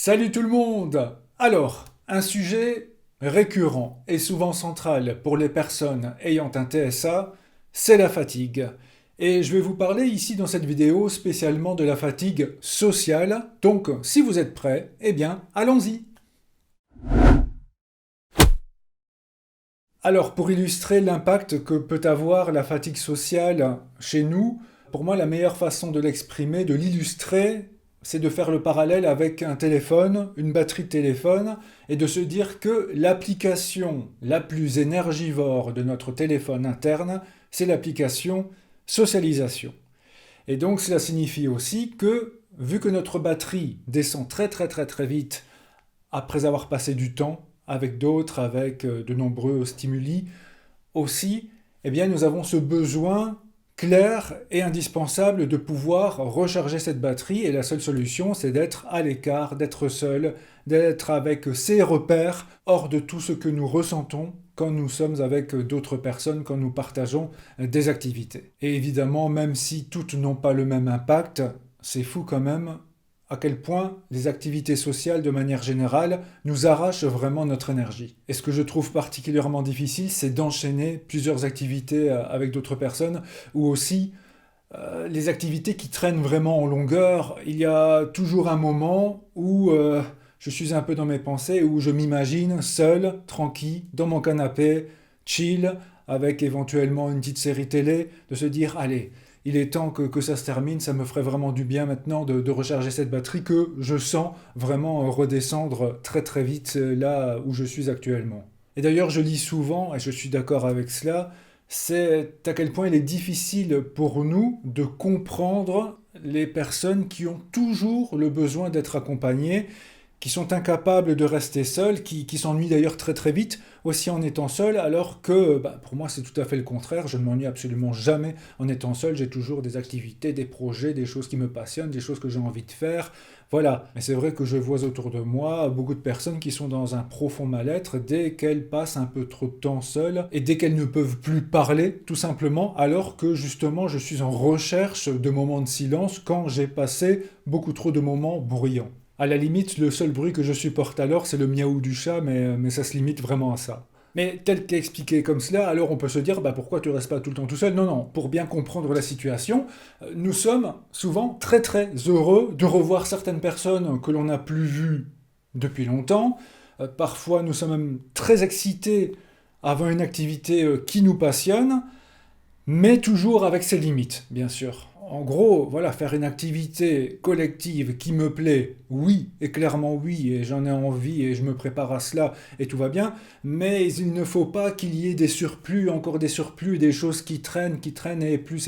Salut tout le monde! Alors, un sujet récurrent et souvent central pour les personnes ayant un TSA, c'est la fatigue. Et je vais vous parler ici dans cette vidéo spécialement de la fatigue sociale. Donc, si vous êtes prêts, eh bien, allons-y! Alors, pour illustrer l'impact que peut avoir la fatigue sociale chez nous, pour moi, la meilleure façon de l'exprimer, de l'illustrer, c'est de faire le parallèle avec un téléphone, une batterie de téléphone, et de se dire que l'application la plus énergivore de notre téléphone interne, c'est l'application socialisation. Et donc, cela signifie aussi que, vu que notre batterie descend très vite après avoir passé du temps avec d'autres, avec de nombreux stimuli, aussi, eh bien, nous avons ce besoin clair et indispensable de pouvoir recharger cette batterie et la seule solution, c'est d'être à l'écart, d'être seul, d'être avec ses repères, hors de tout ce que nous ressentons quand nous sommes avec d'autres personnes, quand nous partageons des activités. Et évidemment, même si toutes n'ont pas le même impact, c'est fou quand même à quel point les activités sociales, de manière générale, nous arrachent vraiment notre énergie. Et ce que je trouve particulièrement difficile, c'est d'enchaîner plusieurs activités avec d'autres personnes, ou aussi les activités qui traînent vraiment en longueur. Il y a toujours un moment où je suis un peu dans mes pensées, où je m'imagine seul, tranquille, dans mon canapé, chill, avec éventuellement une petite série télé, de se dire, allez, il est temps que ça se termine, ça me ferait vraiment du bien maintenant de recharger cette batterie que je sens vraiment redescendre très vite là où je suis actuellement. Et d'ailleurs, je lis souvent, et je suis d'accord avec cela, c'est à quel point il est difficile pour nous de comprendre les personnes qui ont toujours le besoin d'être accompagnées, qui sont incapables de rester seuls, qui s'ennuient d'ailleurs très vite aussi en étant seul, alors que pour moi c'est tout à fait le contraire, je ne m'ennuie absolument jamais en étant seul, j'ai toujours des activités, des projets, des choses qui me passionnent, des choses que j'ai envie de faire, voilà. Mais c'est vrai que je vois autour de moi beaucoup de personnes qui sont dans un profond mal-être dès qu'elles passent un peu trop de temps seules et dès qu'elles ne peuvent plus parler, tout simplement, alors que justement je suis en recherche de moments de silence quand j'ai passé beaucoup trop de moments bruyants. À la limite, le seul bruit que je supporte alors, c'est le miaou du chat, mais ça se limite vraiment à ça. Mais tel qu'expliqué comme cela, alors on peut se dire, pourquoi tu restes pas tout le temps tout seul? Non, pour bien comprendre la situation, nous sommes souvent très heureux de revoir certaines personnes que l'on n'a plus vues depuis longtemps. Parfois, nous sommes même très excités avant une activité qui nous passionne, mais toujours avec ses limites, bien sûr. En gros, voilà, faire une activité collective qui me plaît, oui, et clairement oui, et j'en ai envie, et je me prépare à cela, et tout va bien, mais il ne faut pas qu'il y ait des surplus, encore des surplus, des choses qui traînent, et plus.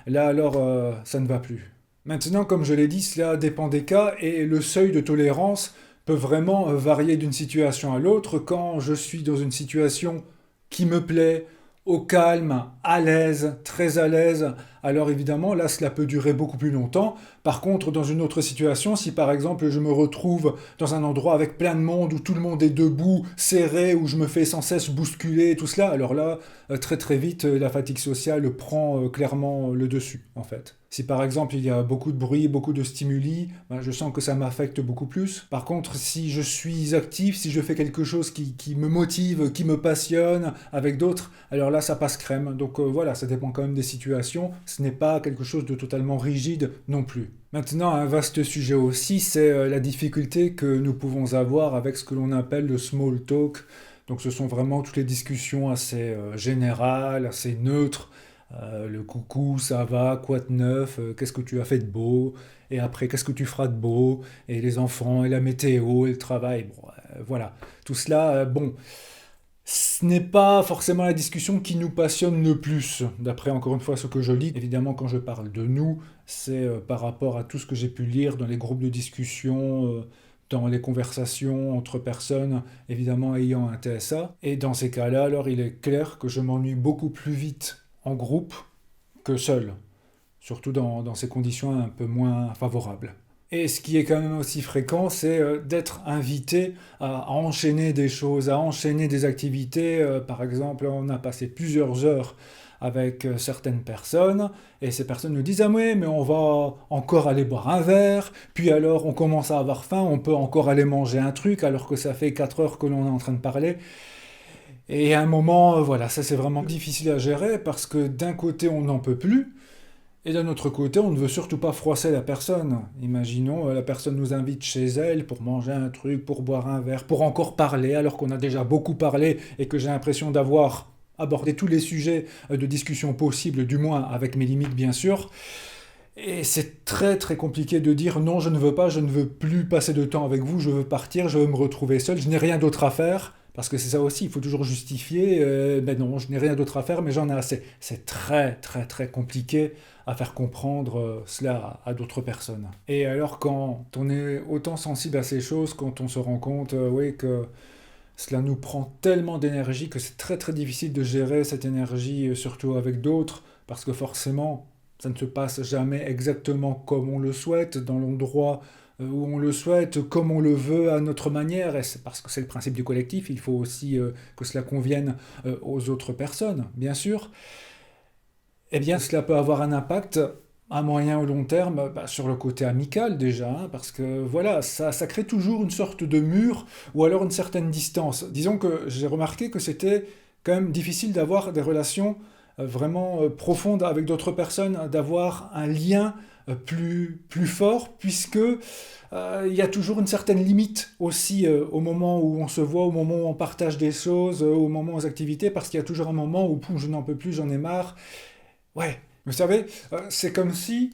Là, alors, ça ne va plus. Maintenant, comme je l'ai dit, cela dépend des cas, et le seuil de tolérance peut vraiment varier d'une situation à l'autre. Quand je suis dans une situation qui me plaît, au calme, à l'aise, très à l'aise, alors évidemment là cela peut durer beaucoup plus longtemps. Par contre, dans une autre situation, si par exemple je me retrouve dans un endroit avec plein de monde, où tout le monde est debout, serré, où je me fais sans cesse bousculer et tout cela, alors là, très vite, la fatigue sociale prend clairement le dessus en fait. Si par exemple il y a beaucoup de bruit, beaucoup de stimuli, je sens que ça m'affecte beaucoup plus. Par contre, si je suis actif, si je fais quelque chose qui me motive, qui me passionne avec d'autres, alors là ça passe crème. Donc voilà, ça dépend quand même des situations. Ce n'est pas quelque chose de totalement rigide non plus. Maintenant, un vaste sujet aussi, c'est la difficulté que nous pouvons avoir avec ce que l'on appelle le small talk. Donc ce sont vraiment toutes les discussions assez générales, assez neutres. Le coucou, ça va, quoi de neuf, qu'est-ce que tu as fait de beau, et après qu'est-ce que tu feras de beau, et les enfants, et la météo, et le travail, bon, voilà. Tout cela, bon, ce n'est pas forcément la discussion qui nous passionne le plus, d'après encore une fois ce que je lis. Évidemment, quand je parle de nous, c'est par rapport à tout ce que j'ai pu lire dans les groupes de discussion, dans les conversations entre personnes, évidemment ayant un TSA. Et dans ces cas-là, alors il est clair que je m'ennuie beaucoup plus vite en groupe que seul, surtout dans ces conditions un peu moins favorables. Et ce qui est quand même aussi fréquent, c'est d'être invité à enchaîner des choses, à enchaîner des activités. Par exemple, on a passé plusieurs heures avec certaines personnes, et ces personnes nous disent: ah oui, mais on va encore aller boire un verre, puis alors on commence à avoir faim, on peut encore aller manger un truc, alors que ça fait 4 heures que l'on est en train de parler. Et à un moment, voilà, ça c'est vraiment difficile à gérer, parce que d'un côté on n'en peut plus, et d'un autre côté, on ne veut surtout pas froisser la personne. Imaginons, la personne nous invite chez elle pour manger un truc, pour boire un verre, pour encore parler, alors qu'on a déjà beaucoup parlé et que j'ai l'impression d'avoir abordé tous les sujets de discussion possibles, du moins avec mes limites bien sûr. Et c'est très très compliqué de dire non, je ne veux pas, je ne veux plus passer de temps avec vous, je veux partir, je veux me retrouver seul, je n'ai rien d'autre à faire. Parce que c'est ça aussi, il faut toujours justifier, ben non, je n'ai rien d'autre à faire, mais j'en ai assez. C'est très très très compliqué à faire comprendre cela à d'autres personnes. Et alors quand on est autant sensible à ces choses, quand on se rend compte, oui, que cela nous prend tellement d'énergie que c'est très très difficile de gérer cette énergie, surtout avec d'autres, parce que forcément, ça ne se passe jamais exactement comme on le souhaite, dans l'endroit où on le souhaite, comme on le veut, à notre manière, et c'est parce que c'est le principe du collectif, il faut aussi que cela convienne aux autres personnes, bien sûr. Eh bien, cela peut avoir un impact à moyen ou long terme sur le côté amical déjà, hein, parce que voilà, ça crée toujours une sorte de mur ou alors une certaine distance. Disons que j'ai remarqué que c'était quand même difficile d'avoir des relations vraiment profondes avec d'autres personnes, d'avoir un lien plus fort, puisque il y a toujours une certaine limite aussi au moment où on se voit, au moment où on partage des choses, au moment aux activités, parce qu'il y a toujours un moment où pouf, je n'en peux plus, j'en ai marre. Ouais, vous savez, c'est comme si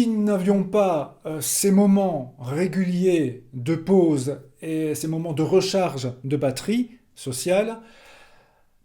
nous n'avions pas ces moments réguliers de pause et ces moments de recharge de batterie sociale,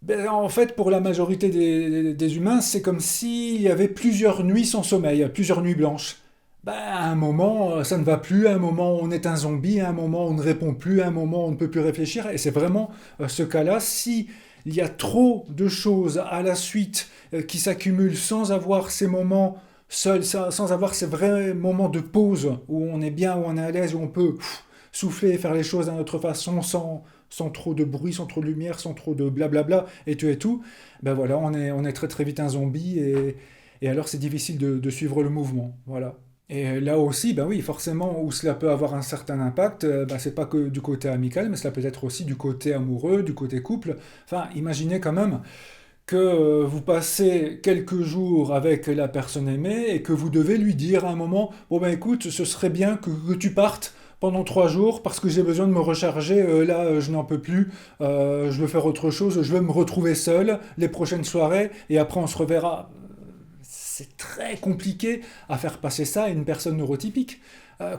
ben, en fait, pour la majorité des humains, c'est comme s'il y avait plusieurs nuits sans sommeil, plusieurs nuits blanches. Ben, à un moment, ça ne va plus, à un moment, on est un zombie, à un moment, on ne répond plus, à un moment, on ne peut plus réfléchir. Et c'est vraiment ce cas-là. Si il y a trop de choses à la suite qui s'accumulent sans avoir ces moments seuls, sans avoir ces vrais moments de pause où on est bien, où on est à l'aise, où on peut souffler et faire les choses à notre façon sans trop de bruit, sans trop de lumière, sans trop de blablabla et tout, ben voilà, on est très très vite un zombie et alors c'est difficile de suivre le mouvement. Voilà. Et là aussi, ben oui, forcément, où cela peut avoir un certain impact, ben c'est pas que du côté amical, mais cela peut être aussi du côté amoureux, du côté couple. Enfin, imaginez quand même que vous passez quelques jours avec la personne aimée et que vous devez lui dire à un moment, bon ben écoute, ce serait bien que tu partes pendant 3 jours parce que j'ai besoin de me recharger, là je n'en peux plus, je veux faire autre chose, je veux me retrouver seul les prochaines soirées et après on se reverra. C'est très compliqué à faire passer ça à une personne neurotypique.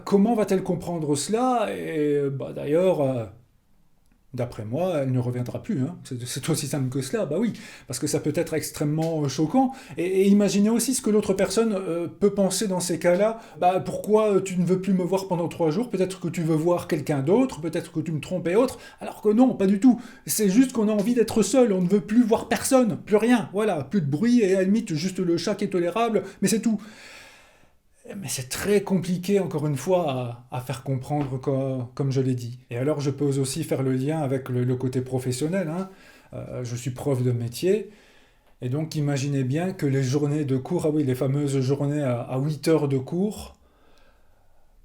Comment va-t-elle comprendre cela? Et bah, d'ailleurs, d'après moi, elle ne reviendra plus. Hein. C'est aussi simple que cela, bah oui, parce que ça peut être extrêmement choquant. Et imaginez aussi ce que l'autre personne peut penser dans ces cas-là. Bah, pourquoi tu ne veux plus me voir pendant 3 jours? Peut-être que tu veux voir quelqu'un d'autre, peut-être que tu me trompes et autres. Alors que non, pas du tout. C'est juste qu'on a envie d'être seul, on ne veut plus voir personne, plus rien. Voilà, plus de bruit et à la limite juste le chat qui est tolérable, mais c'est tout. Mais c'est très compliqué, encore une fois, à faire comprendre comme je l'ai dit. Et alors, je peux aussi faire le lien avec le côté professionnel. Hein. Je suis prof de métier, et donc imaginez bien que les journées de cours, ah oui, les fameuses journées à 8 heures de cours,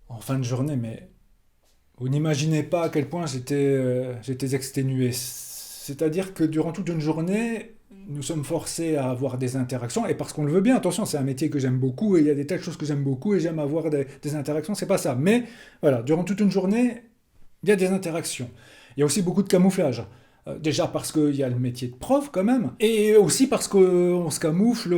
en fin de journée, mais vous n'imaginez pas à quel point j'étais exténué. C'est-à-dire que durant toute une journée, nous sommes forcés à avoir des interactions, et parce qu'on le veut bien, attention, c'est un métier que j'aime beaucoup, et il y a des tas de choses que j'aime beaucoup, et j'aime avoir des interactions, c'est pas ça. Mais voilà, durant toute une journée, il y a des interactions. Il y a aussi beaucoup de camouflage. Déjà parce qu'il y a le métier de prof quand même, et aussi parce qu'on se camoufle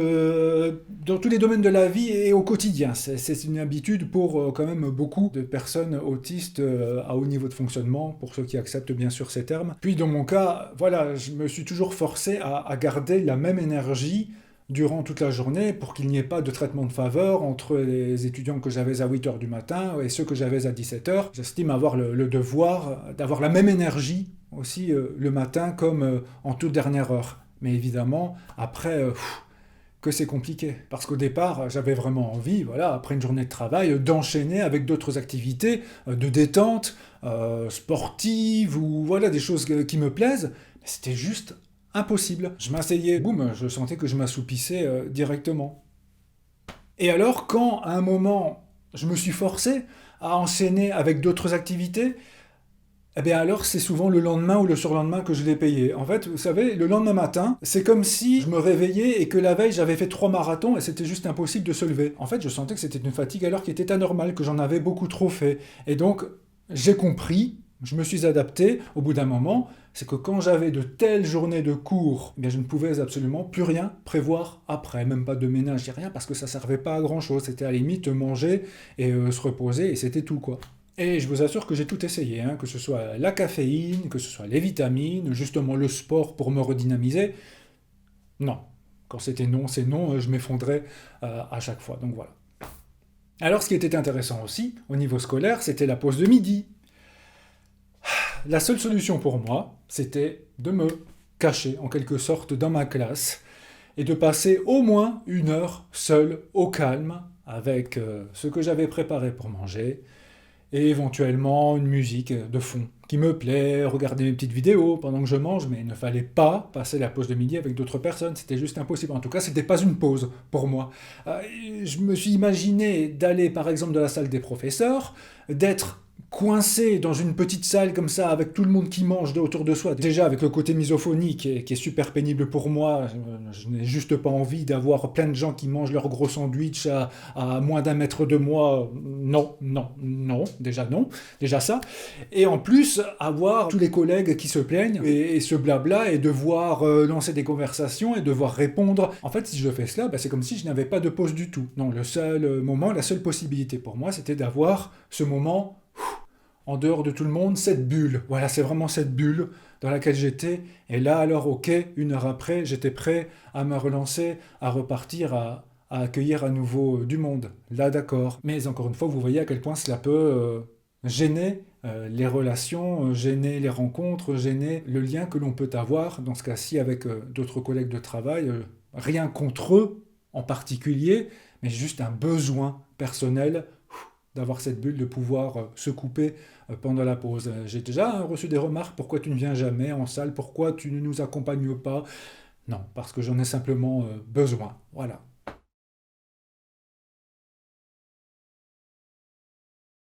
dans tous les domaines de la vie et au quotidien. C'est une habitude pour quand même beaucoup de personnes autistes à haut niveau de fonctionnement, pour ceux qui acceptent bien sûr ces termes. Puis dans mon cas, voilà, je me suis toujours forcé à garder la même énergie durant toute la journée pour qu'il n'y ait pas de traitement de faveur entre les étudiants que j'avais à 8 heures du matin et ceux que j'avais à 17 heures. J'estime avoir le devoir d'avoir la même énergie aussi le matin comme en toute dernière heure. Mais évidemment, après, que c'est compliqué. Parce qu'au départ, j'avais vraiment envie, voilà, après une journée de travail, d'enchaîner avec d'autres activités de détente, sportives, ou voilà, des choses qui me plaisent. Mais c'était juste Impossible. Je m'asseyais, boum, je sentais que je m'assoupissais directement. Et alors, quand à un moment, je me suis forcé à enchaîner avec d'autres activités, eh bien alors c'est souvent le lendemain ou le surlendemain que je l'ai payé. En fait, vous savez, le lendemain matin, c'est comme si je me réveillais et que la veille j'avais fait 3 marathons et c'était juste impossible de se lever. En fait, je sentais que c'était une fatigue alors qui était anormale, que j'en avais beaucoup trop fait. Et donc, j'ai compris, je me suis adapté au bout d'un moment, c'est que quand j'avais de telles journées de cours, eh bien je ne pouvais absolument plus rien prévoir après, même pas de ménage, rien, parce que ça servait pas à grand chose. C'était à la limite manger et se reposer et c'était tout quoi. Et je vous assure que j'ai tout essayé, hein, que ce soit la caféine, que ce soit les vitamines, justement le sport pour me redynamiser. Non. Quand c'était non, c'est non, je m'effondrais à chaque fois. Donc voilà. Alors ce qui était intéressant aussi, au niveau scolaire, c'était la pause de midi. La seule solution pour moi, c'était de me cacher en quelque sorte dans ma classe et de passer au moins 1 heure seul, au calme, avec ce que j'avais préparé pour manger, et éventuellement une musique de fond qui me plaît, regarder mes petites vidéos pendant que je mange, mais il ne fallait pas passer la pause de midi avec d'autres personnes, c'était juste impossible. En tout cas, c'était pas une pause pour moi. Euh, je me suis imaginé d'aller par exemple dans la salle des professeurs, d'être coincé dans une petite salle comme ça avec tout le monde qui mange autour de soi, déjà avec le côté misophonie qui est super pénible pour moi, je n'ai juste pas envie d'avoir plein de gens qui mangent leur gros sandwich à moins d'1 mètre de moi, non, non, non, déjà ça, et en plus avoir tous les collègues qui se plaignent et ce blabla et devoir lancer des conversations et devoir répondre. En fait, si je fais cela, bah, c'est comme si je n'avais pas de pause du tout. Non, le seul moment, la seule possibilité pour moi, c'était d'avoir ce moment en dehors de tout le monde, cette bulle. Voilà, c'est vraiment cette bulle dans laquelle j'étais. Et là, alors, ok, 1 heure après, j'étais prêt à me relancer, à repartir, à accueillir à nouveau du monde. Là, d'accord. Mais encore une fois, vous voyez à quel point cela peut gêner les relations, gêner les rencontres, gêner le lien que l'on peut avoir, dans ce cas-ci, avec d'autres collègues de travail. Rien contre eux en particulier, mais juste un besoin personnel d'avoir cette bulle, de pouvoir se couper pendant la pause. J'ai déjà reçu des remarques, pourquoi tu ne viens jamais en salle, pourquoi tu ne nous accompagnes pas? Non, parce que j'en ai simplement besoin. Voilà.